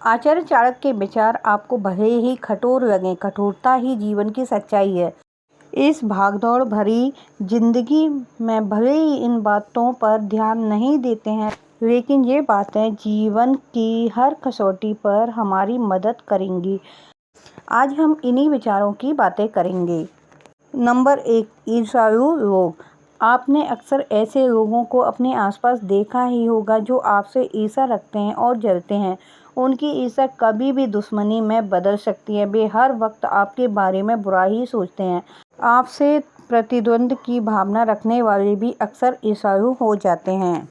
आचार्य चाणक्य के विचार आपको भले ही कठोर लगें, कठोरता ही जीवन की सच्चाई है। इस भागदौड़ भरी जिंदगी में भले ही इन बातों पर ध्यान नहीं देते हैं, लेकिन ये बातें जीवन की हर कसौटी पर हमारी मदद करेंगी। आज हम इन्हीं विचारों की बातें करेंगे। नंबर 1, ईर्ष्यालु लोग। आपने अक्सर ऐसे लोगों को अपने आसपास देखा ही होगा जो आपसे ईर्ष्या रखते हैं और जलते हैं। उनकी ईर्ष्या कभी भी दुश्मनी में बदल सकती है। वे हर वक्त आपके बारे में बुरा ही सोचते हैं। आपसे प्रतिद्वंद की भावना रखने वाले भी अक्सर ईर्ष्यालु हो जाते हैं।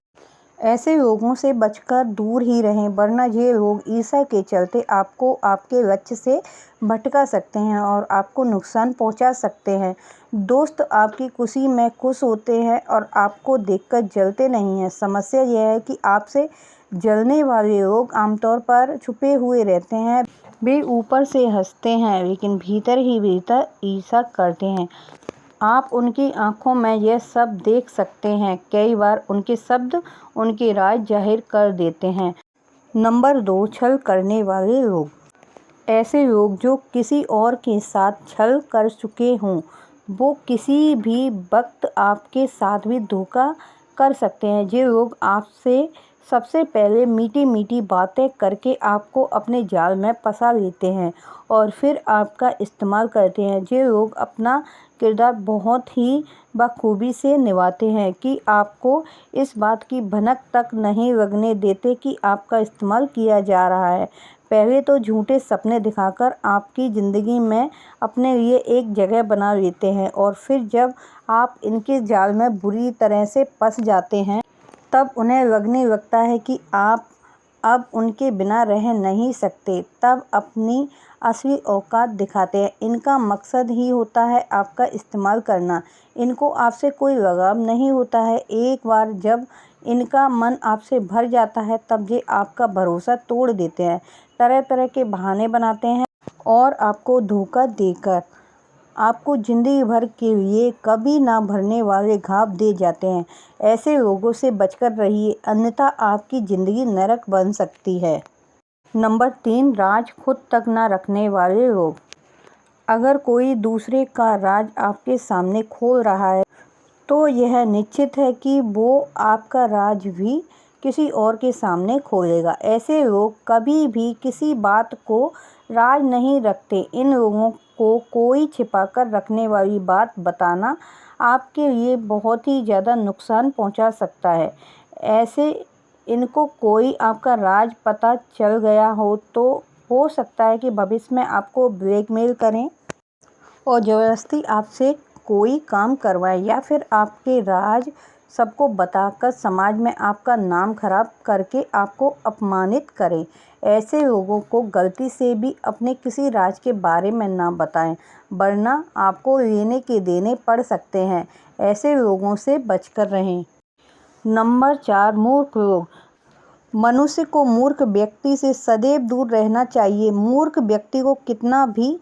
ऐसे लोगों से बचकर दूर ही रहें, वरना ये लोग ईर्ष्या के चलते आपको आपके लक्ष्य से भटका सकते हैं और आपको नुकसान पहुंचा सकते हैं। दोस्त आपकी खुशी में खुश होते हैं और आपको देखकर जलते नहीं हैं। समस्या यह है कि आपसे जलने वाले लोग आमतौर पर छुपे हुए रहते हैं। वे ऊपर से हंसते हैं, लेकिन भीतर ही भीतर ईर्ष्या करते हैं। आप उनकी आंखों में यह सब देख सकते हैं। कई बार उनके शब्द उनके राज जाहिर कर देते हैं। नंबर 2, छल करने वाले लोग। ऐसे लोग जो किसी और के साथ छल कर चुके हों, वो किसी भी वक्त आपके साथ भी धोखा कर सकते हैं। ये लोग आपसे सबसे पहले मीठी मीठी बातें करके आपको अपने जाल में फंसा लेते हैं और फिर आपका इस्तेमाल करते हैं। ये लोग अपना किरदार बहुत ही बखूबी से निभाते हैं कि आपको इस बात की भनक तक नहीं लगने देते कि आपका इस्तेमाल किया जा रहा है। पहले तो झूठे सपने दिखाकर आपकी ज़िंदगी में अपने लिए एक जगह बना लेते हैं और फिर जब आप इनके जाल में बुरी तरह से फंस जाते हैं, तब उन्हें लगने लगता है कि आप अब उनके बिना रह नहीं सकते। तब अपनी असली औकात दिखाते हैं। इनका मकसद ही होता है आपका इस्तेमाल करना। इनको आपसे कोई लगाव नहीं होता है। एक बार जब इनका मन आपसे भर जाता है, तब ये आपका भरोसा तोड़ देते हैं, तरह तरह के बहाने बनाते हैं और आपको धोखा देकर आपको जिंदगी भर के लिए कभी ना भरने वाले घाव दे जाते हैं। ऐसे लोगों से बचकर रहिए, अन्यथा आपकी ज़िंदगी नरक बन सकती है। नंबर 3, राज खुद तक ना रखने वाले लोग। अगर कोई दूसरे का राज आपके सामने खोल रहा है, तो यह निश्चित है कि वो आपका राज भी किसी और के सामने खोलेगा। ऐसे लोग कभी भी किसी बात को राज नहीं रखते। इन लोगों को कोई छिपाकर रखने वाली बात बताना आपके लिए बहुत ही ज़्यादा नुकसान पहुंचा सकता है। ऐसे इनको कोई आपका राज पता चल गया हो तो हो सकता है कि भविष्य में आपको ब्लैकमेल करें और ज़बरदस्ती आपसे कोई काम करवाए, या फिर आपके राज सबको बताकर समाज में आपका नाम खराब करके आपको अपमानित करें। ऐसे लोगों को गलती से भी अपने किसी राज के बारे में ना बताएं, वरना आपको लेने के देने पड़ सकते हैं। ऐसे लोगों से बचकर रहें। नंबर 4, मूर्ख लोग। मनुष्य को मूर्ख व्यक्ति से सदैव दूर रहना चाहिए। मूर्ख व्यक्ति को कितना भी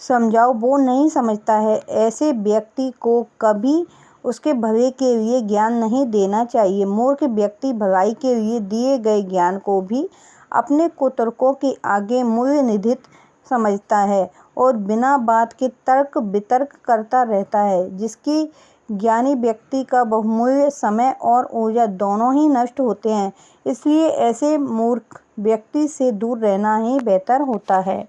समझाओ, वो नहीं समझता है। ऐसे व्यक्ति को कभी उसके भले के लिए ज्ञान नहीं देना चाहिए। मूर्ख व्यक्ति भलाई के लिए दिए गए ज्ञान को भी अपने कुतर्कों के आगे मूल्य निधित समझता है और बिना बात के तर्क वितर्क करता रहता है, जिसकी ज्ञानी व्यक्ति का बहुमूल्य समय और ऊर्जा दोनों ही नष्ट होते हैं। इसलिए ऐसे मूर्ख व्यक्ति से दूर रहना ही बेहतर होता है।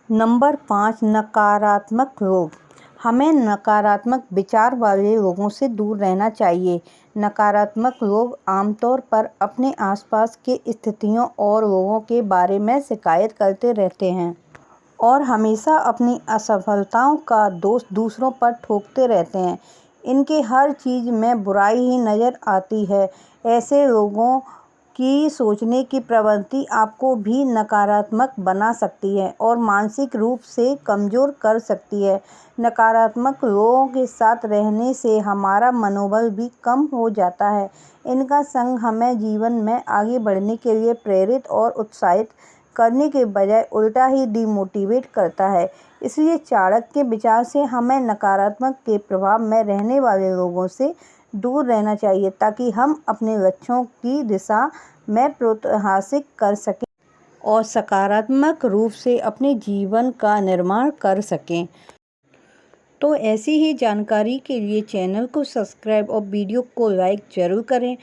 नंबर 5, नकारात्मक लोग। हमें नकारात्मक विचार वाले लोगों से दूर रहना चाहिए। नकारात्मक लोग आमतौर पर अपने आसपास की स्थितियों और लोगों के बारे में शिकायत करते रहते हैं और हमेशा अपनी असफलताओं का दोष दूसरों पर ठोकते रहते हैं। इनके हर चीज़ में बुराई ही नज़र आती है। ऐसे लोगों की सोचने की प्रवृत्ति आपको भी नकारात्मक बना सकती है और मानसिक रूप से कमज़ोर कर सकती है। नकारात्मक लोगों के साथ रहने से हमारा मनोबल भी कम हो जाता है। इनका संग हमें जीवन में आगे बढ़ने के लिए प्रेरित और उत्साहित करने के बजाय उल्टा ही डिमोटिवेट करता है। इसलिए चाणक्य के विचार से हमें नकारात्मक के प्रभाव में रहने वाले लोगों से दूर रहना चाहिए, ताकि हम अपने लक्ष्यों की दिशा में प्रोत्साहित कर सकें और सकारात्मक रूप से अपने जीवन का निर्माण कर सकें। तो ऐसी ही जानकारी के लिए चैनल को सब्सक्राइब और वीडियो को लाइक ज़रूर करें।